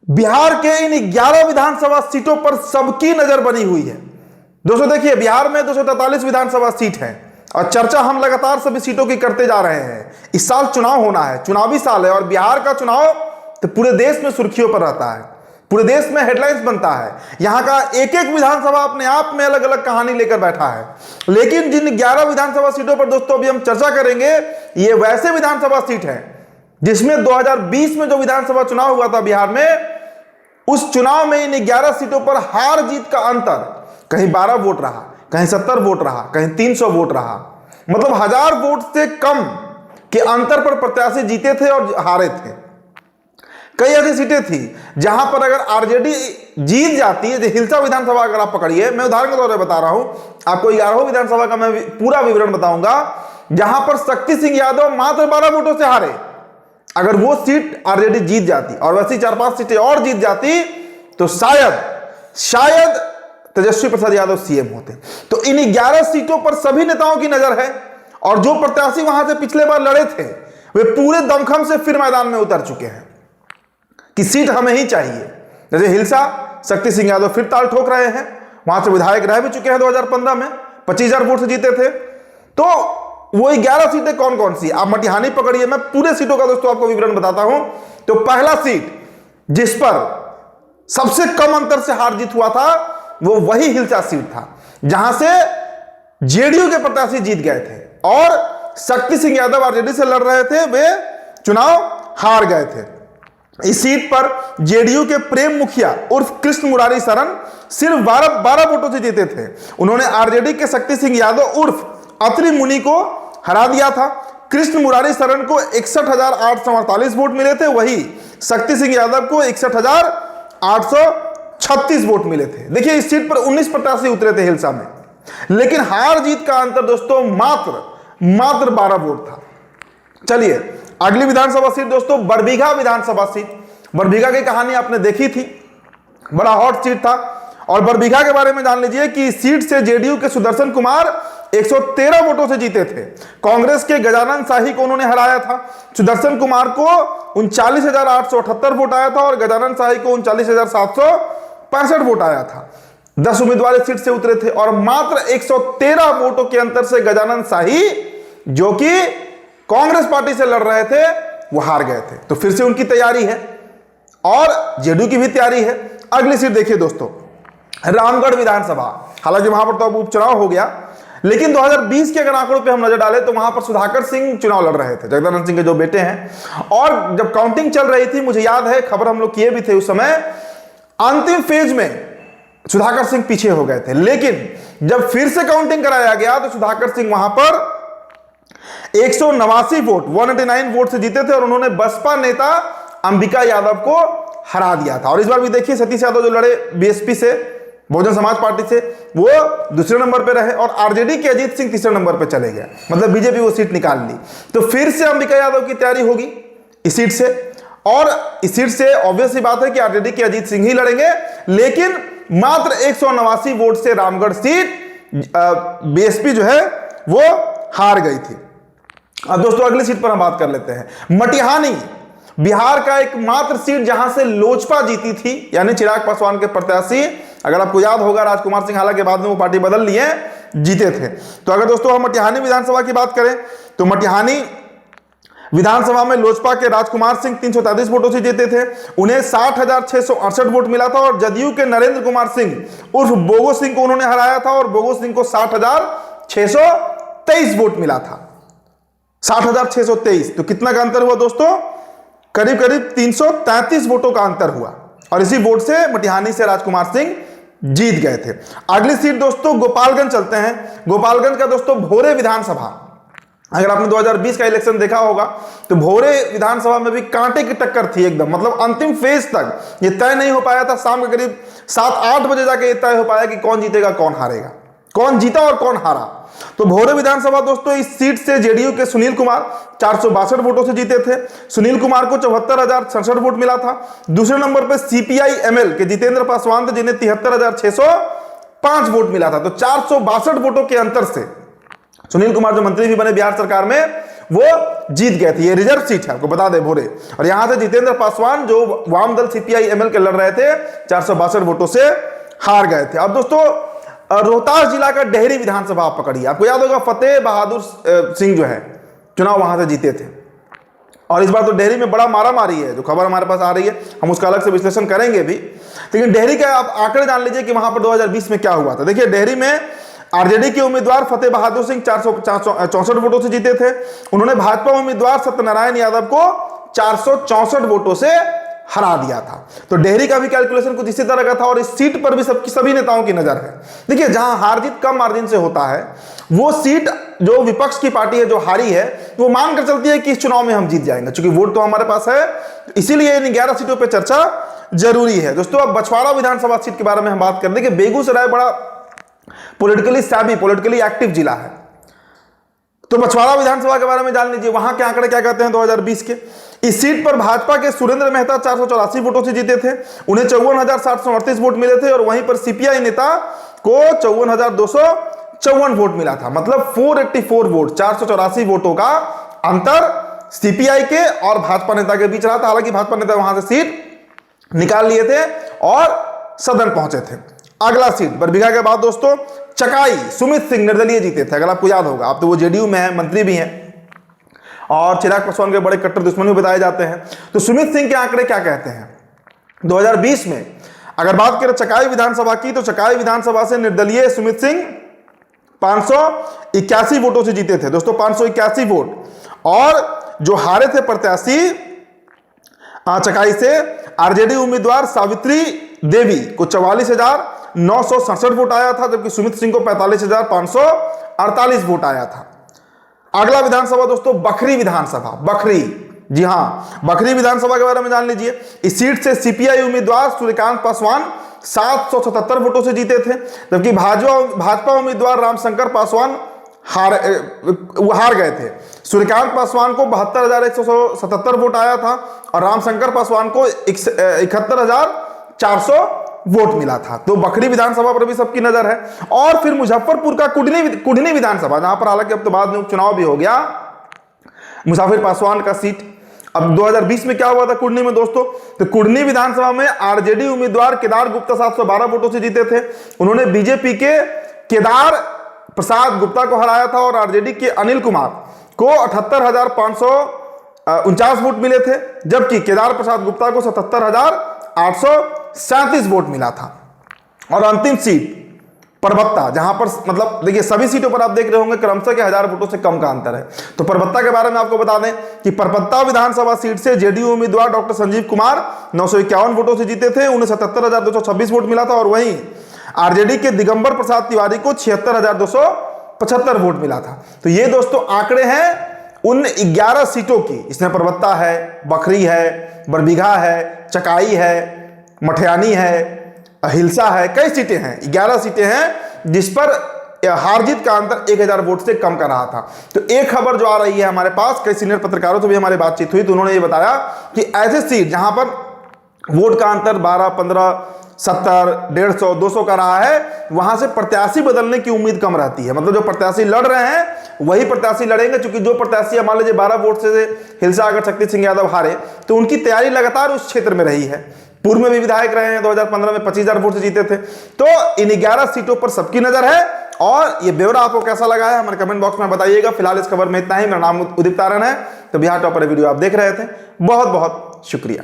बिहार के इन 11 विधानसभा सीटों पर सबकी नजर बनी हुई है। दोस्तों देखिए, बिहार में 243 विधानसभा सीट है और चर्चा हम लगातार सभी सीटों की करते जा रहे हैं। इस साल चुनाव होना है, चुनावी साल है और बिहार का चुनाव तो पूरे देश में सुर्खियों पर रहता है, पूरे देश में हेडलाइंस बनता है। यहां का एक एक विधानसभा अपने आप में अलग अलग कहानी लेकर बैठा है। लेकिन जिन 11 विधानसभा सीटों पर दोस्तों अभी हम चर्चा करेंगे, ये वैसे विधानसभा सीट है जिसमें 2020 में जो विधानसभा चुनाव हुआ था बिहार में, उस चुनाव में इन 11 सीटों पर हार जीत का अंतर कहीं 12 वोट रहा, कहीं 70 वोट रहा, कहीं 300 वोट रहा। मतलब 1000 वोट से कम के अंतर पर प्रत्याशी जीते थे और हारे थे। कई ऐसी सीटें थी जहां पर अगर आरजेडी जीत जाती है, हिलसा विधानसभा अगर आप पकड़िए, मैं उदाहरण के तौर पर बता रहा हूं आपको, 11 विधानसभा का मैं पूरा विवरण बताऊंगा, जहां पर शक्ति सिंह यादव मात्र 12 वोटों से हारे। अगर वो सीट आरजेडी जीत जाती और वैसी 4-5 सीटें और जीत जाती तो शायद तेजस्वी प्रसाद यादव सीएम होते। तो इन 11 सीटों पर सभी नेताओं की नजर है और जो प्रत्याशी वहां से पिछले बार लड़े थे वे पूरे दमखम से फिर मैदान में उतर चुके हैं कि सीट हमें ही चाहिए। जैसे हिलसा, शक्ति सिंह यादव फिर ताल ठोक रहे हैं, वहां से विधायक रह भी चुके हैं 2015 में, 25,000 वोट से जीते थे। तो वो 11 सीटें कौन कौन सी, आप मटिहानी पकड़िए, मैं पूरे सीटों का दोस्तों आपको विवरण बताता हूं। तो पहला सीट जिस पर सबसे कम अंतर से हार जीत हुआ था वो वही हिलसा सीट था, जहां से जेडीयू के प्रत्याशी जीत गए थे और शक्ति सिंह यादव आरजेडी से लड़ रहे थे, वे चुनाव हार गए थे। इस सीट पर जेडीयू के प्रेम मुखिया उर्फ कृष्ण मुरारी शरण सिर्फ 12 वोटों से जीते थे। उन्होंने आरजेडी के शक्ति सिंह यादव उर्फ अत्रि मुनि को हरा दिया था। कृष्ण मुरारी शरण को 61,848 वोट मिले थे, वही शक्ति सिंह यादव को 61,836 वोट मिले थे। देखिए, इस सीट पर 19 प्रत्याशी उतरे थे हिलसा में, लेकिन हार जीत का अंतर दोस्तों मात्र 12 वोट था। चलिए अगली विधानसभा सीट दोस्तों, बरबीघा विधानसभा सीट। बरबीघा की कहानी आपने देखी थी, बड़ा हॉट सीट था और बरबीघा के बारे में जान लीजिए कि इस सीट से जेडीयू के सुदर्शन कुमार 113 वोटों से जीते थे। कांग्रेस के गजानन शाही को उन्होंने हराया था। सुदर्शन कुमार को 39,878 वोट आया था और गजानन शाही को 39,765 वोट आया था। 10 उम्मीदवार इस सीट से उतरे थे और मात्र 113 वोटों के अंतर से गजानन शाही, जो कि कांग्रेस पार्टी से लड़ रहे थे, वो हार गए थे। तो फिर से उनकी तैयारी है और जेडीयू की भी तैयारी है। अगली सीट देखिए दोस्तों, रामगढ़ विधानसभा। हालांकि वहां पर तो अब उपचुनाव हो गया, लेकिन 2020 के अगर आंकड़ों पे हम नजर डालें तो वहां पर सुधाकर सिंह चुनाव लड़ रहे थे, जगदानंद सिंह के जो बेटे हैं। और जब काउंटिंग चल रही थी, मुझे याद है खबर हम लोग किए भी थे उस समय, अंतिम फेज में सुधाकर सिंह पीछे हो गए थे। लेकिन जब फिर से काउंटिंग कराया गया तो सुधाकर सिंह वहां पर 189 वोट 189 वोट से जीते थे और उन्होंने बसपा नेता अंबिका यादव को हरा दिया था। और इस बार भी देखिए, सतीश यादव जो लड़े बीएसपी से, बहुजन समाज पार्टी से, वो दूसरे नंबर पे रहे और आरजेडी के अजीत सिंह तीसरे नंबर पे चले गए। मतलब बीजेपी वो सीट निकाल ली। तो फिर से अंबिका यादव की तैयारी होगी इस सीट से, और इस सीट से ऑब्वियस सी बात है कि आरजेडी के अजीत सिंह ही लड़ेंगे। लेकिन मात्र 189 वोट से रामगढ़ सीट बीएसपी जो है वो हार गई थी। अब दोस्तों अगली सीट पर हम बात कर लेते हैं, मटिहानी। बिहार का एकमात्र सीट जहां से लोजपा जीती थी, यानी चिराग पासवान के प्रत्याशी, अगर आपको याद होगा राजकुमार सिंह, हालांकि बाद में वो पार्टी बदल लिए, जीते थे। तो अगर दोस्तों हम मटिहानी विधानसभा की बात करें तो मटिहानी विधानसभा में लोजपा के राजकुमार सिंह 333 वोटों से जीते थे, उन्हें 60,668 वोट मिला था। और जदयू के नरेंद्र कुमार सिंह उर्फ बोगो सिंह को उन्होंने हराया था और बोगो सिंह को 60,623 वोट मिला था। 60,623। तो कितना का अंतर हुआ दोस्तों? करीब 333 वोटों का अंतर हुआ और इसी वोट से मटिहानी से राजकुमार सिंह जीत गए थे। अगली सीट दोस्तों गोपालगंज चलते हैं। गोपालगंज का दोस्तों भोरे विधानसभा, अगर आपने 2020 का इलेक्शन देखा होगा तो भोरे विधानसभा में भी कांटे की टक्कर थी एकदम। मतलब अंतिम फेज तक ये तय नहीं हो पाया था, शाम के करीब 7-8 बजे जाके ये तय हो पाया कि कौन जीतेगा कौन हारेगा, कौन जीता और कौन हारा। तो भोरे विधानसभा दोस्तों, इस सीट से जेडीयू के सुनील कुमार 462 वोटों से जीते थे। सुनील कुमार को 74,067 वोट मिला था। दूसरे नंबर पर सीपीआई एमएल के जितेंद्र पासवान थे, जिन्हें 73,605 वोट मिला था। तो 462 वोटों के अंतर से सुनील कुमार जो मंत्री भी बने बिहार सरकार में, वो जीत गए थे। ये रिजर्व सीट है, आपको बता दें भोरे। और यहां से जितेंद्र पासवान जो वाम दल सीपीआई एमएल के लड़ रहे थे 462 वोटों से हार गए थे। अब दोस्तों रोहतास जिला का डेहरी विधानसभा आप पकड़िए। आपको याद होगा फतेह बहादुर सिंह जो है चुनाव वहां से जीते थे, और इस बार तो डेहरी में बड़ा मारा मारी है, जो खबर हमारे पास आ रही है हम उसका अलग से विश्लेषण करेंगे भी। लेकिन डेहरी का आप आंकड़े जान लीजिए कि वहां पर 2020 में क्या हुआ था। देखिए डेहरी में आरजेडी के उम्मीदवार फतेह बहादुर सिंह 464 वोटों से जीते थे। उन्होंने भाजपा उम्मीदवार सत्यनारायण यादव को 464 वोटों से हरा दिया था। तो डेहरी का भी कैलकुलेशन कुछ इसी तरह का था, और इस सीट पर भी सभी नेताओं की नजर है। देखिए जहां हार जीत कम मार्जिन से होता है, वो सीट जो विपक्ष की पार्टी है जो हारी है, वो मानकर चलती है कि इस चुनाव में हम जीत जाएंगे, क्योंकि वोट तो हमारे पास है। इसीलिए इन 11 सीटों पर चर्चा जरूरी है। दोस्तों अब बछवाड़ा विधानसभा सीट के बारे में हम बात कर दें कि बेगूसराय बड़ा पॉलिटिकली सैवी, पॉलिटिकली एक्टिव जिला है। तो बछवाड़ा विधानसभा के बारे में जान लीजिए, वहां के आंकड़े क्या कहते हैं 2020 के। इस सीट पर भाजपा के सुरेंद्र मेहता 484 वोटों से जीते थे, उन्हें 54,738 वोट मिले थे। और वहीं पर सीपीआई नेता को 54,254 वोट मिला था। मतलब 484 वोट, 484 वोटों का अंतर सीपीआई के और भाजपा नेता के बीच रहा था। हालांकि भाजपा नेता वहां से सीट निकाल लिए थे और सदन पहुंचे थे। अगला सीट बरबीघा के बाद दोस्तों चकाई, सुमित सिंह निर्दलीय जीते थे। अगर आपको याद होगा, आप तो वो जेडीयू में है, मंत्री भी हैं और चिराग पासवान के बड़े कट्टर दुश्मन भी बताए जाते हैं। तो सुमित सिंह के आंकड़े क्या कहते हैं 2020 में? अगर बात करें चकाई विधानसभा की, तो चकाई विधानसभा से निर्दलीय सुमित सिंह 581 वोटों से जीते थे दोस्तों, 581 वोट। और जो हारे थे प्रत्याशी चकाई से, आरजेडी उम्मीदवार सावित्री देवी को 44,967 वोट आया था, जबकि सुमित सिंह को 45,548 वोट आया था। अगला विधानसभा दोस्तों बखरी विधानसभा, बखरी, जी हां बखरी विधानसभा के बारे में जान लीजिए। इस सीट से सीपीआई उम्मीदवार सूर्यकांत पासवान 777 वोटों से जीते थे, जबकि भाजपा उम्मीदवार रामशंकर पासवान हार गए थे। सूर्यकांत पासवान को 72,177 वोट आया था और रामशंकर पासवान को 71,400 वोट मिला था। तो बखरी विधानसभा पर भी सबकी नजर है। और फिर मुजफ्फरपुर का कुढ़नी विधानसभा, जहां पर हालांकि अब तो बाद में उपचुनाव भी हो गया, मुसाफिर पासवान का सीट। अब 2020 में क्या हुआ था कुढ़नी में दोस्तों? तो कुढ़नी विधानसभा में आरजेडी उम्मीदवार केदार गुप्ता 712 वोटों से जीते थे। उन्होंने बीजेपी के केदार प्रसाद गुप्ता को हराया था और आरजेडी के अनिल कुमार को 78,549 वोट मिले थे, जबकि केदार प्रसाद गुप्ता को 77,837 वोट मिला था। और अंतिम सीट परबत्ता, जहां पर मतलब देखिए सभी सीटों पर आप देख रहे होंगे क्रमशः के 1000 वोटों से कम का अंतर है। तो परबत्ता के बारे में आपको बता दें कि परबत्ता विधानसभा सीट से जेडीयू उम्मीदवार डॉक्टर संजीव कुमार 951 वोटों से जीते थे, उन्हें 77,226 वोट मिला था। और वहीं आरजेडी के दिगंबर प्रसाद तिवारी को 76,275 वोट मिला था। तो ये दोस्तों आंकड़े हैं उन 11 सीटों की। इसमें परबत्ता है, बखरी है, बरबीघा है, चकाई है, मठियानी है, हिलसा है, कई सीटें हैं, 11 सीटें हैं जिस पर हार जीत का अंतर 1000 वोट से कम का रहा था। तो एक खबर जो आ रही है हमारे पास, कई सीनियर पत्रकारों से भी हमारी बातचीत हुई, तो उन्होंने ये बताया कि ऐसे सीट जहां पर वोट का अंतर 12, 15, 70, 150, 200 का रहा है, वहां से प्रत्याशी बदलने की उम्मीद कम रहती है। मतलब जो प्रत्याशी लड़ रहे हैं वही प्रत्याशी लड़ेंगे, क्योंकि जो प्रत्याशी मान लीजिए 12 वोट से हिलसा अगर शक्ति सिंह यादव हारे, तो उनकी तैयारी लगातार उस क्षेत्र में रही है। पूर्व में भी विधायक रहे हैं, 2015 में 25,000 वोट से जीते थे। तो इन 11 सीटों पर सबकी नजर है। और ये ब्यौरा आपको कैसा लगा है हमारे कमेंट बॉक्स में बताइएगा। फिलहाल इस खबर में इतना ही। मेरा नाम उदित तारण है। तो बिहार टॉपर वीडियो आप देख रहे थे, बहुत बहुत शुक्रिया।